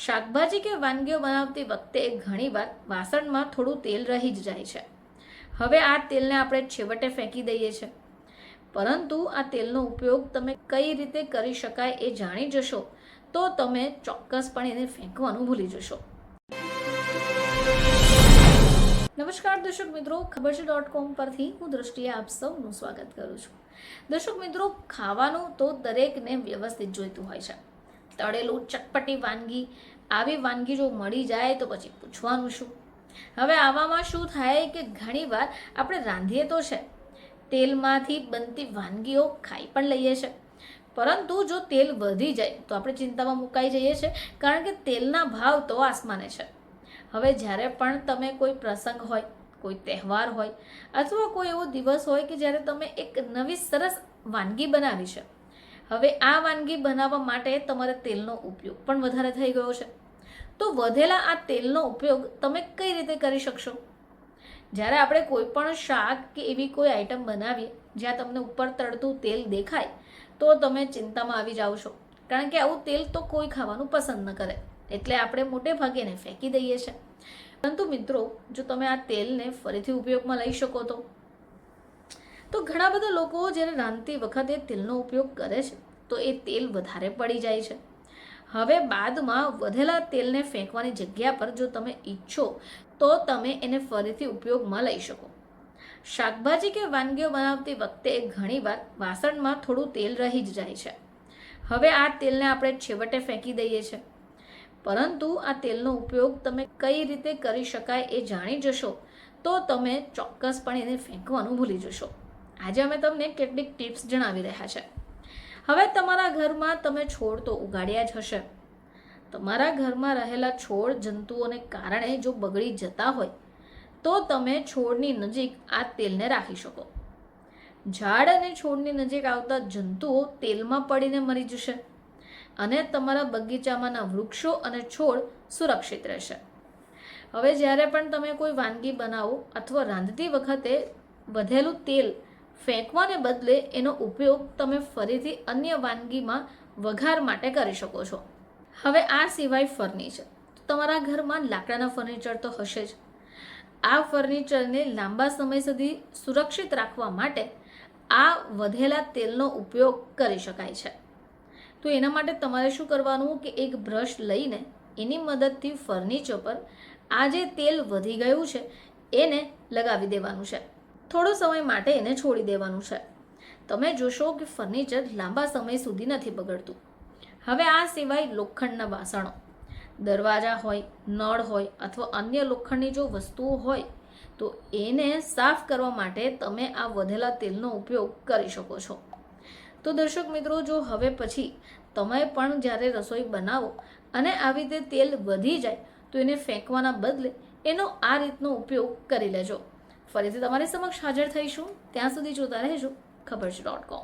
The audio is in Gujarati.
શાકભાજી કે વાનગીઓ બનાવતી વખતે ઘણીવાર વાસણમાં થોડું તેલ રહી જ જાય છે. હવે આ તેલને આપણે છેવટે ફેંકી દઈએ છીએ. પરંતુ આ તેલનો ઉપયોગ તમે કઈ રીતે કરી શકાય એ જાણી જશો તો તમે ચોક્કસપણે એને ફેંકવાનું ભૂલી જશો. નમસ્કાર દર્શક મિત્રો, ખબર છે .com પરથી હું દ્રષ્ટિએ આપ સૌનું સ્વાગત કરું છું. દર્શક મિત્રો, ખાવાનું તો દરેકને વ્યવસ્થિત જોઈતું હોય છે. તળેલું ચટપટી વાનગી, આવી વાનગી જો મળી જાય તો પછી પૂછવાનું શું. હવે આવામાં શું થાય કે ઘણીવાર આપણે રાંધીએ તો છે, તેલમાંથી બનતી વાનગીઓ ખાઈ પણ લઈએ છીએ, પરંતુ જો તેલ વધી જાય તો આપણે ચિંતામાં મુકાઈ જઈએ છીએ, કારણ કે તેલના ભાવ તો આસમાને છે. હવે જ્યારે પણ તમે કોઈ પ્રસંગ હોય, કોઈ તહેવાર હોય અથવા કોઈ એવો દિવસ હોય કે જ્યારે તમે એક નવી સરસ વાનગી બનાવી છે, હવે આ વાનગી બનાવવા માટે તમારે તેલનો ઉપયોગ પણ વધારે થઈ ગયો છે, તો વધેલા આ તેલનો ઉપયોગ તમે કઈ રીતે કરી શકશો? જ્યારે આપણે કોઈ પણ શાક કે એવી કોઈ આઈટમ બનાવીએ જ્યાં તમને ઉપર તળતું તેલ દેખાય તો તમે ચિંતામાં આવી જાઓ છો, કારણ કે આવું તેલ તો કોઈ ખાવાનું પસંદ ન કરે, એટલે આપણે મોટે ભાગે એને ફેંકી દઈએ છીએ. પરંતુ મિત્રો, જો તમે આ તેલને ફરીથી ઉપયોગમાં લઈ શકો તો ઘણા બધા લોકો જ્યારે રાંધતી વખતે તેલનો ઉપયોગ કરે છે તો એ તેલ વધારે પડી જાય છે. હવે બાદમાં વધેલા તેલને ફેંકવાની જગ્યા પર જો તમે ઈચ્છો તો તમે એને ફરીથી ઉપયોગમાં લઈ શકો. શાકભાજી કે વાનગીઓ બનાવતી વખતે ઘણીવાર વાસણમાં થોડું તેલ રહી જ જાય છે. હવે આ તેલને આપણે છેવટે ફેંકી દઈએ છીએ. પરંતુ આ તેલનો ઉપયોગ તમે કઈ રીતે કરી શકાય એ જાણી જશો તો તમે ચોક્કસપણે એને ફેંકવાનું ભૂલી જશો. આજે અમે તમને કેટલીક ટિપ્સ જણાવી રહ્યા છે. હવે તમારા ઘરમાં તમે છોડ તો ઉગાડ્યા જ હશે. તમારા ઘરમાં રહેલા છોડ જંતુઓને કારણે જો બગડી જતા હોય તો તમે છોડની નજીક આ તેલને રાખી શકો. ઝાડ અને છોડની નજીક આવતા જંતુઓ તેલમાં પડીને મરી જશે અને તમારા બગીચામાંના વૃક્ષો અને છોડ સુરક્ષિત રહેશે. હવે જ્યારે પણ તમે કોઈ વાનગી બનાવો અથવા રાંધતી વખતે વધેલું તેલ ફેંકવાને બદલે એનો ઉપયોગ તમે ફરીથી અન્ય વાનગીમાં વઘાર માટે કરી શકો છો. હવે આ સિવાય ફર્નિચર, તમારા ઘરમાં લાકડાના ફર્નિચર તો હશે જ. આ ફર્નિચરને લાંબા સમય સુધી સુરક્ષિત રાખવા માટે આ વધેલા તેલનો ઉપયોગ કરી શકાય છે. તો એના માટે તમારે શું કરવાનું કે એક બ્રશ લઈને એની મદદથી ફર્નિચર પર આ જે તેલ વધી ગયું છે એને લગાવી દેવાનું છે. થોડો સમય માટે એને છોડી દેવાનું છે. તમે જોશો કે ફર્નિચર લાંબા સમય સુધી નથી બગડતું. હવે આ સિવાય લોખંડના વાસણો, દરવાજા હોય, નળ હોય અથવા અન્ય લોખંડની જો વસ્તુઓ હોય તો એને સાફ કરવા માટે તમે આ વધેલા તેલનો ઉપયોગ કરી શકો છો. તો દર્શક મિત્રો, જો હવે પછી તમે પણ જ્યારે રસોઈ બનાવો અને આવી રીતે તેલ વધી જાય તો એને ફેંકવાના બદલે એનો આ રીતનો ઉપયોગ કરી લેજો. ફરીથી તમારી સમક્ષ હાજર થઈશું. ત્યાં સુધી જોતા રહેજો ખબર છે .com.